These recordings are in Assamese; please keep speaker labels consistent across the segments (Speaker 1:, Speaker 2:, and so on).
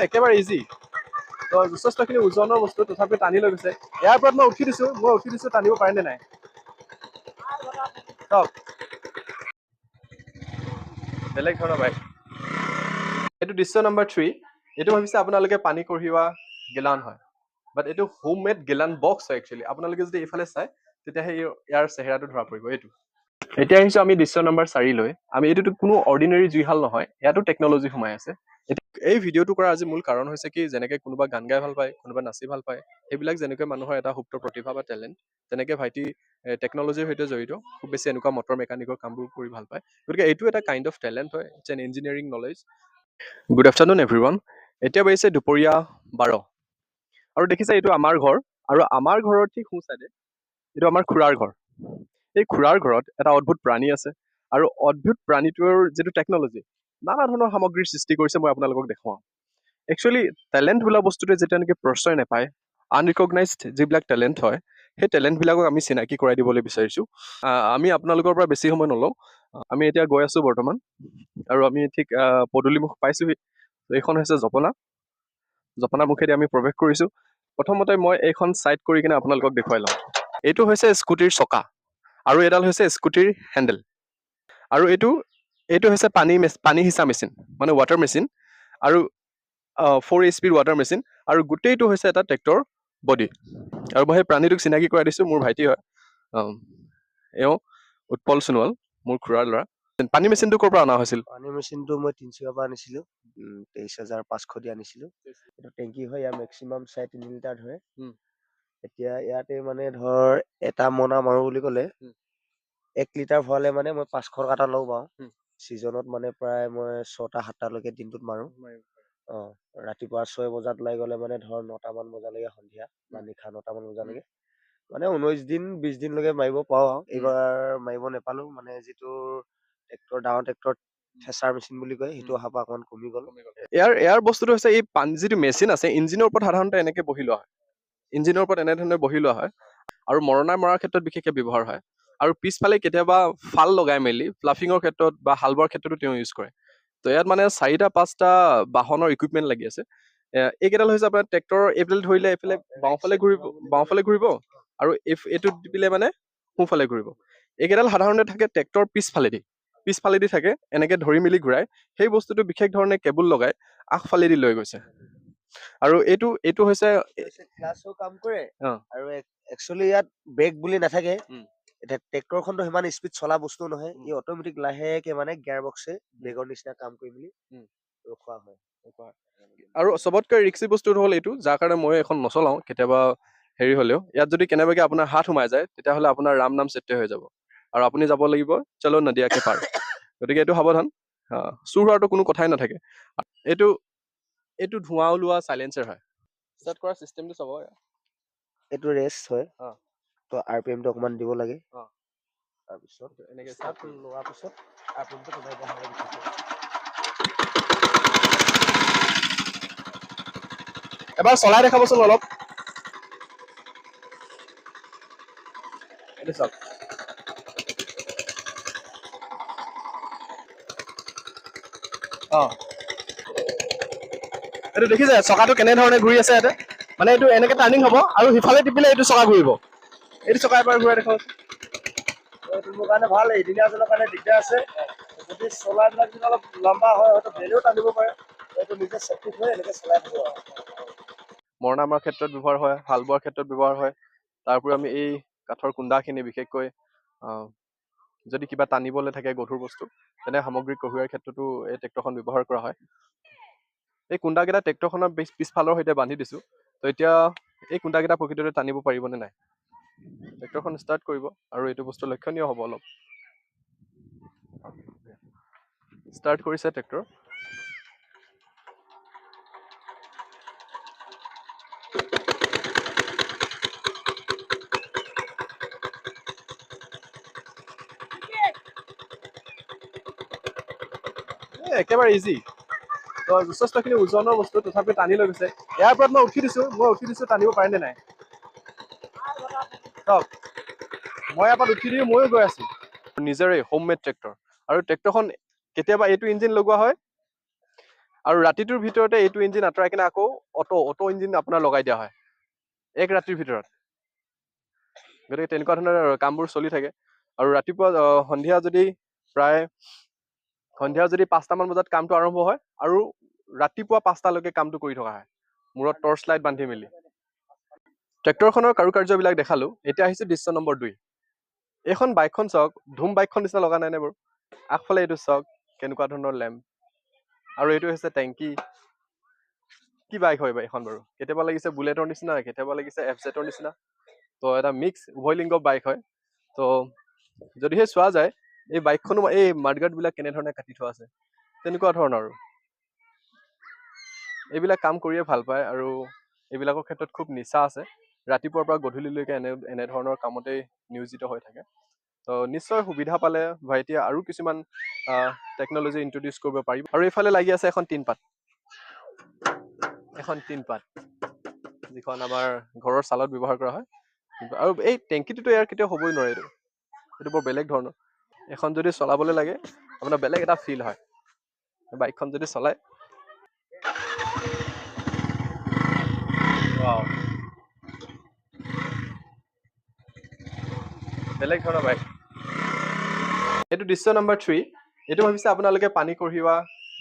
Speaker 1: একেবাৰে ইজি। তো যথেষ্টখিনি ওজনৰ বস্তু তথাপি টানি লৈ গৈছে। ইয়াৰ ওপৰত মই উঠি দিছোঁ টানিব পাৰেনে নাই চাওক। বেলেগ ধৰণৰ বাইক। এইটো দৃশ্য নম্বৰ 3। এইটো ভাবিছে আপোনালোকে পানী কঢ়িওৱা গেলান হয়, বাট এইটো হোম মেড গেলান বক্স হয় একচুৱেলি। আপোনালোকে যদি এইফালে চায় তেতিয়াহে ইয়াৰ চেহেৰাটো ধৰা পৰিব। এইটো এতিয়া আহিছোঁ আমি দৃশ্য নম্বৰ 4 লৈ। আমি এইটোতো কোনো অৰ্ডিনেৰী জুইশাল নহয়, ইয়াতো টেকন'লজি সোমাই আছে। এই ভিডিঅ'টো কৰা আজি মূল কাৰণ হৈছে কি, যেনেকে কোনোবা গান গাই ভাল পায়, কোনোবা নাচি ভাল পায়, সেইবিলাক যেনেকৈ মানুহৰ এটা সুপ্ত প্ৰতিভা বা টেলেণ্ট, তেনেকে ভাইটি টেকন'লজিৰ সৈতে জড়িত, খুব বেছি এনেকুৱা মটৰ মেকানিকৰ কামবোৰ কৰি ভাল পায়। গতিকে এইটো এটা কাইণ্ড অফ টেলেণ্ট হয়, it's an engineering knowledge. Good afternoon everyone. এতিয়া বাজিছে দুপৰীয়া 12 আৰু দেখিছে এইটো আমাৰ ঘৰ, আৰু আমাৰ ঘৰৰ ঠিক সোঁ চাইডে এইটো আমাৰ খুৰাৰ ঘৰ। এই খুৰাৰ ঘৰত এটা অদ্ভুত প্ৰাণী আছে, আৰু অদ্ভুত প্ৰাণীটোৰ যিটো টেকন'লজি, নানা ধৰণৰ সামগ্ৰীৰ সৃষ্টি কৰিছে। মই আপোনালোকক দেখুৱাম। একচুৱেলি টেলেণ্ট বোলা বস্তুটোৱে যেতিয়া নেকি প্ৰশ্ৰয় নাপায়, আনৰিকগনাইজড যিবিলাক টেলেণ্ট হয়, সেই টেলেণ্টবিলাকক আমি চিনাকি কৰাই দিবলৈ বিচাৰিছোঁ। আমি আপোনালোকৰ পৰা বেছি সময় নলওঁ। আমি এতিয়া গৈ আছোঁ বৰ্তমান, আৰু আমি ঠিক পদূলিমুখ পাইছোঁহি। এইখন হৈছে জপনা মুখেদি আমি প্ৰৱেশ কৰিছোঁ। প্ৰথমতে মই এইখন চাইড কৰি কিনে আপোনালোকক দেখুৱাই লওঁ। এইটো হৈছে স্কুটিৰ চকা, আৰু এডাল হৈছে স্কুটিৰ হেণ্ডেল, আৰু এইটো হৈছে পানী সিঁচা মেচিন, মানে ৱাটাৰ মেচিন, আৰু 4 HP ৱাটাৰ মেচিন, আৰু গোটেইটো হৈছে এটা ট্ৰেক্টৰ বডি। আৰু মই সেই প্ৰাণীটোক চিনাকি কৰাই দিছোঁ। মোৰ ভাইটি হয়, এওঁ উৎপল সোণোৱাল, মোৰ খুৰাৰ ল'ৰা। পানী মেচিনটো ক'ৰ পৰা অনা হৈছিল?
Speaker 2: পানী মেচিনটো মই তিনিচুকীয়াৰ পৰা আনিছিলোঁ, 23,500 দি আনিছিলোঁ। এইটো টেংকি হয়, ইয়াৰ মেক্সিমাম 3.5 লিটাৰ ধৰে। এতিয়া ইয়াতে মানে ধৰ এটা মোনা মাৰো বুলি ক'লে 1 লিটাৰ ভৰালে মানে মই 500 টকা এটা লওঁ বাৰু। ছিজনত মানে প্ৰায় মই 6টা-7টালৈকে দিনটোত মাৰো। ৰাতিপুৱা 6 বজাত ওলাই গ'লে মানে ধৰ 9টামান বজালৈকে, সন্ধিয়া বা নিশা 9টামান বজালৈকে, মানে 19 দিন 20 দিনলৈকে মাৰিব পাৰোঁ আৰু। এইবাৰ মাৰিব নাপালো, মানে যিটো ডাঙৰ ট্ৰেক্টৰ থেচাৰ মেচিন বুলি কয়, সেইটো অহাৰ পৰা অকণমান কমি গ'ল।
Speaker 1: ইয়াৰ বস্তুটো হৈছে, এই যিটো মেচিন আছে, ইঞ্জিনৰ ওপৰত সাধাৰণতে এনেকে বহি লোৱা হয়। ইঞ্জিনৰ ওপৰত এনেধৰণে বহি লোৱা হয়, আৰু মৰণা মৰাৰ ক্ষেত্ৰত বিশেষকৈ ব্যৱহাৰ হয়। আৰু পিছফালে কেতিয়াবা ফাল লগাই মেলি ফ্লাফিঙৰ ক্ষেত্ৰত বা হাল বোৱাৰ ক্ষেত্ৰতো তেওঁ ইউজ কৰে। তো ইয়াত মানে 4টা-5টা বাহনৰ ইকুইপমেণ্ট লাগি আছে। এইকেইডাল হৈছে আপোনাৰ ট্ৰেক্টৰৰ, এইফালে ধৰিলে এইফালে বাওঁফালে ঘূৰিব, আৰু এইটো টিপিলে মানে সোঁফালে ঘূৰিব। এইকেইডাল সাধাৰণতে থাকে ট্ৰেক্টৰ পিছফালেদি থাকে, এনেকে ধৰি মেলি ঘূৰাই। সেই বস্তুটো বিশেষ ধৰণে কেবুল লগাই আগফালেদি লৈ গৈছে। আৰু এইটো হৈছে
Speaker 2: ক্লাছো কাম কৰে, আৰু একচুৱেলি ইয়াত ব্ৰেক বুলি নাথাকে। এতিয়া ট্ৰেক্টৰখনতো সিমান স্পীড চলা বস্তু নহয়, ই অট'মেটিক লাহেকে মানে গিয়াৰ বক্সে ব্ৰেকৰ নিচিনা কাম কৰি মেলি ৰখোৱা হয়।
Speaker 1: আৰু চবতকৈ ৰিক্সি বস্তুটো হ'ল এইটো, যাৰ কাৰণে মই এখন নচলাওঁ কেতিয়াবা। হেৰি হ'লেও ইয়াত যদি কেনেবাকৈ আপোনাৰ হাত সোমাই যায়, তেতিয়াহ'লে আপোনাৰ ৰাম নাম চেত্য হৈ যাব, আৰু আপুনি যাব লাগিব চলো নদিয়া কে পাৰ। গতিকে এইটো সাৱধান, চুৰ হোৱাটো কোনো কথাই নাথাকে। এইটো ধোঁৱা ওলোৱা চাইলেঞ্চাৰ হয়। ষ্টাৰ্ট কৰা চিষ্টেমটো চাব।
Speaker 2: এইটো ৰেষ্ট হয়, তো RPMটো অকণমান দিব লাগে। তাৰপিছত এনেকৈ ষ্টাৰ্ট লোৱাৰ পিছত RPMটো কমাই দিয়া হয়।
Speaker 1: এবাৰ চলাই দেখাবচোন অলপ। এইটো চাওক। এইটো দেখিছে চকাটো কেনেধৰণে ঘূৰি আছে ইয়াতে, মানে এইটো এনেকে টাৰ্ণিং হ'ব, আৰু সিফালে টিপিলে এইটো চকা ঘূৰিব। এইটো চকা এবাৰ ঘূৰাই দেখাওক।
Speaker 2: এইটো মোৰ কাৰণে ভাল, এদিনীয়াজনৰ কাৰণে দিগদাৰ আছে। যদি চলাৰবিলাক যদি অলপ লম্বা হয়, হয়তো বেলেও টানিব পাৰে। এইটো নিজে চেফটি হৈ এনেকৈ চলাই থাকিব আৰু।
Speaker 1: মৰণা মৰাৰ ক্ষেত্ৰত ব্যৱহাৰ হয়, হাল বোৱাৰ ক্ষেত্ৰত ব্যৱহাৰ হয়। তাৰপৰি আমি এই কাঠৰ কুন্দাখিনি বিশেষকৈ যদি কিবা টানিবলৈ থাকে গধুৰ বস্তু, তেনে সামগ্ৰী কঢ়িওৱাৰ ক্ষেত্ৰতো এই ট্ৰেক্টৰখন ব্যৱহাৰ কৰা হয়। এই কুন্দাকেইটা ট্ৰেক্টৰখনৰ পিছফালৰ সৈতে বান্ধি দিছোঁ। তো এতিয়া এই কুন্দাকেইটা প্ৰকৃততে টানিব পাৰিবনে নাই। ট্ৰেক্টৰখন ষ্টাৰ্ট কৰিব, আৰু এইটো বস্তু লক্ষণীয় হ'ব অলপ। ষ্টাৰ্ট কৰিছে ট্ৰেক্টৰ। একেবাৰে ইজি। তো যথেষ্টখিনি ওজনৰ বস্তু তথাপি টানি লৈ গৈছে। ইয়াৰ ওপৰত মই উঠি দিছোঁ টানিব পাৰেনে নাই চাওক। মই ইয়াৰ পৰা উঠি দি ময়ো গৈ আছোঁ। নিজৰে হোম মেড ট্ৰেক্টৰ, আৰু ট্ৰেক্টৰখন কেতিয়াবা এইটো ইঞ্জিন লগোৱা হয়, আৰু ৰাতিটোৰ ভিতৰতে এইটো ইঞ্জিন আঁতৰাই কিনে আকৌ অটো ইঞ্জিন আপোনাৰ লগাই দিয়া হয় এক ৰাতিৰ ভিতৰত। গতিকে তেনেকুৱা ধৰণৰ কামবোৰ চলি থাকে। আৰু ৰাতিপুৱা সন্ধিয়া যদি 5টামান বজাত কামটো আৰম্ভ হয় আৰু ৰাতিপুৱা 5টালৈকে কামটো কৰি থকা হয়, মূৰত টৰ্চ লাইট বান্ধি মেলি। ট্ৰেক্টৰখনৰ কাৰুকাৰ্যবিলাক দেখালো। এতিয়া আহিছে দৃশ্য নম্বৰ 2। এইখন বাইকখন চাওক, ধুম বাইকখন নিচিনা লগা নাই নে বাৰু? আগফালে এইটো চাওক কেনেকুৱা ধৰণৰ লেম্প, আৰু এইটো হৈছে টেংকি। কি বাইক হয় এইখন বাৰু? কেতিয়াবা লাগিছে বুলেটৰ নিচিনা, কেতিয়াবা লাগিছে FZ-ৰ নিচিনা। তো এটা মিক্স উভয়লিংগ বাইক হয়। তো যদিহে চোৱা যায় এই বাইকখনো এই মাডগাৰ্ডবিলাক কেনেধৰণে কাটি থোৱা আছে, তেনেকুৱা ধৰণৰ আৰু এইবিলাক কাম কৰিয়ে ভাল পায় আৰু এইবিলাকৰ ক্ষেত্ৰত খুব নিচা আছে। ৰাতিপুৱাৰ পৰা গধূলিলৈকে এনেধৰণৰ কামতেই নিয়োজিত হৈ থাকে। তো নিশ্চয় সুবিধা পালে ভাইটিয়ে আৰু কিছুমান টেকন'লজি ইন্ট্ৰডিউচ কৰিব পাৰিব। আৰু এইফালে লাগি আছে এখন টিনপাত, যিখন আমাৰ ঘৰৰ চালত ব্যৱহাৰ কৰা হয়। আৰু এই টেংকিটোতো ইয়াৰ কেতিয়াও হ'বই নোৱাৰে, এইটো বৰ বেলেগ ধৰণৰ। এখন যদি চলাবলৈ লাগে আপোনাৰ বেলেগ এটা ফিল হয় বাইকখন যদি চলায়। ৱাও, বেলেগ ধৰণৰ বাইক। এইটো দৃশ্য নম্বৰ 3। এইটো ভাবিছে আপোনালোকে পানী কঢ়িওৱা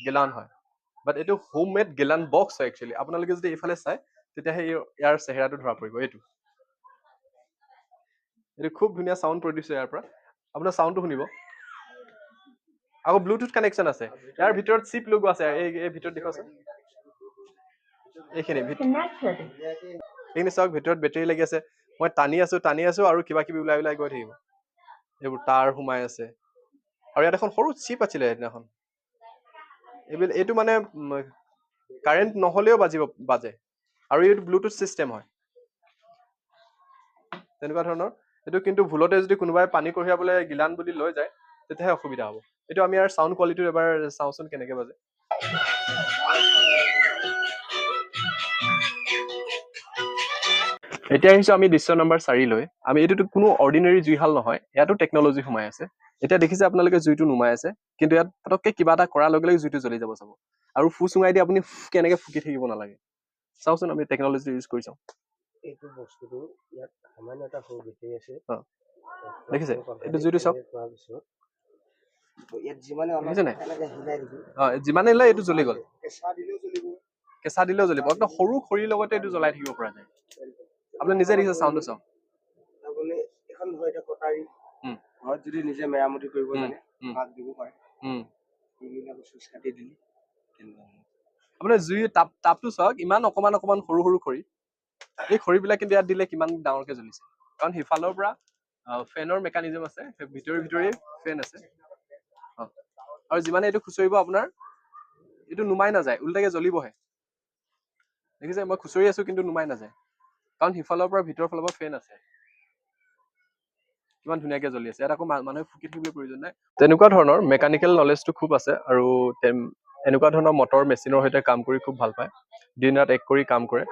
Speaker 1: গেলান হয়, বাট এইটো হোম মেড গেলান বক্স হয় একচুৱেলি। আপোনালোকে যদি এইফালে চাই তেতিয়াহে ইয়াৰ চেহেৰাটো ধৰা পৰিব। এইটো খুব ধুনীয়া চাউণ্ড প্ৰডিউচ হয় ইয়াৰ পৰা। আপোনাৰ চাউণ্ডটো শুনিব। আকৌ ব্লুটুথ কানেকশ্যন আছে। ইয়াৰ ভিতৰত চিপ লগোৱা আছে। এই ভিতৰত দেখুৱাচোন, এইখিনি চাওক, ভিতৰত বেটেৰী লাগি আছে। মই টানি আছো আৰু কিবা কিবি ওলাই গৈ থাকিব। এইবোৰ তাঁৰ সোমাই আছে। আৰু ইয়াত এখন সৰু চিপ আছিলে সেইদিনাখন। এইটো মানে কাৰেণ্ট নহ'লেও বাজে। আৰু এইটো ব্লুটুথ ছিষ্টেম হয়, তেনেকুৱা ধৰণৰ। এইটো কিন্তু ভুলতে যদি কোনোবাই পানী কঢ়িয়াবলৈ গিলান বুলি লৈ যায় তেতিয়াহে অসুবিধা হ'ব। এইটো আমি ইয়াৰ চাউণ্ড কোৱালিটিটো এবাৰ চাওঁচোন কেনেকে বাজে। এতিয়া আহিছো আমি দৃশ্য নম্বৰ 4লৈ। এইটোতো কোনো অৰ্ডিনেৰী জুইশাল নহয়, ইয়াতো টেকন'লজি সোমাই আছে। এতিয়া দেখিছে আপোনালোকে জুইটো নুমাই আছে, কিন্তু ইয়াত পটককে কিবা এটা কৰাৰ লগে লগে জুইটো জ্বলি যাব চাব। আৰু চুঙাই দি আপুনি কেনেকে ফুকি থাকিব নালাগে। চাওচোন আমি টেকন'লজি ইউজ কৰি চাওঁ।
Speaker 2: এইটো বস্তুটো ইয়াত সামান্য এটা সৰু বেটেৰী আছে।
Speaker 1: দেখিছে এইটো জুইটো চাওক,
Speaker 2: ইয়াত যিমানে
Speaker 1: দেখিছে নাই?
Speaker 2: হিলাই দিব,
Speaker 1: যিমানে হিলাই এইটো জ্বলি গ'ল।
Speaker 2: কেঁচা দিলেও জ্বলিব,
Speaker 1: কেঁচা দিলেও জ্বলিব। একদম সৰু খৰিৰ লগতে এইটো জ্বলাই থাকিব পৰা যায়। আপুনি নিজে দেখিছে, চাউণ্ডটো চাওক।
Speaker 2: আপুনি এখন ধৰ এতিয়া কটাৰী ঘৰত যদি নিজে মেৰামতি কৰিব জানে ভাগ দিব পাৰে। এইবিলাক চুইচ কাটি দিলে
Speaker 1: আপোনাৰ জুইৰ তাপটো চাওক, ইমান অকমান সৰু সৰু খৰি। এই খৰিবিলাক কিন্তু ইয়াত দিলে কিমান ডাঙৰকে জ্বলিছে, কাৰণ সিফালৰ পৰা ফেনৰ মেকানিজম আছে, ভিতৰি ফেন আছে। আৰু যিমানে এইটো খুচৰিব আপোনাৰ এইটো নুমাই নাযায়, উল্টাকে জ্বলিবহে। দেখিছে, মই খুচৰি আছো কিন্তু নুমাই নাযায়, কাৰণ সিফালৰ পৰা ভিতৰৰ ফালৰ পৰা ফেন আছে। কিমান ধুনীয়াকে জ্বলি আছে। ইয়াত আকৌ মানুহে ফুকি থাকিবলৈ প্ৰয়োজন নাই। তেনেকুৱা ধৰণৰ মেকানিকেল নলেজটো খুব আছে। আৰু এনেকুৱা ধৰণৰ মটৰ মেচিনৰ সৈতে কাম কৰি খুব ভাল পায়। দিন ৰাত এক কৰি কাম কৰে।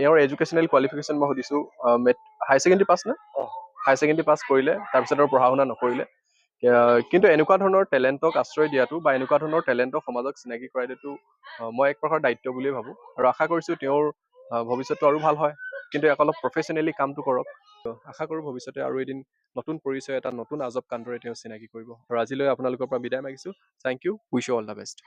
Speaker 1: ইয়াৰ এডুকেশ্যনেল কোৱালিফিকেশ্যন মই সুধিছো, হায়াৰ ছেকেণ্ডেৰী পাছ নে? হায়াৰ ছেকেণ্ডেৰী পাছ কৰিলে, তাৰপিছত আৰু পঢ়া শুনা নকৰিলে। কিন্তু এনেকুৱা ধৰণৰ টেলেণ্টক আশ্ৰয় দিয়াটো বা এনেকুৱা ধৰণৰ টেলেণ্টক সমাজক চিনাকি কৰাই দিয়াটো মই এক প্ৰকাৰ দায়িত্ব বুলিয়ে ভাবো। আৰু আশা কৰিছো তেওঁৰ ভৱিষ্যতটো আৰু ভাল হয়, কিন্তু অলপ প্ৰফেচনেলি কামটো কৰক। আশা কৰো ভৱিষ্যতে আৰু এদিন নতুন পৰিচয়, এটা নতুন আজব কাণ্ডৰে তেওঁ চিনাকি কৰিব। আৰু আজিলৈ আপোনালোকৰ পৰা বিদায় মাগিছো। Thank you, wish you all the best.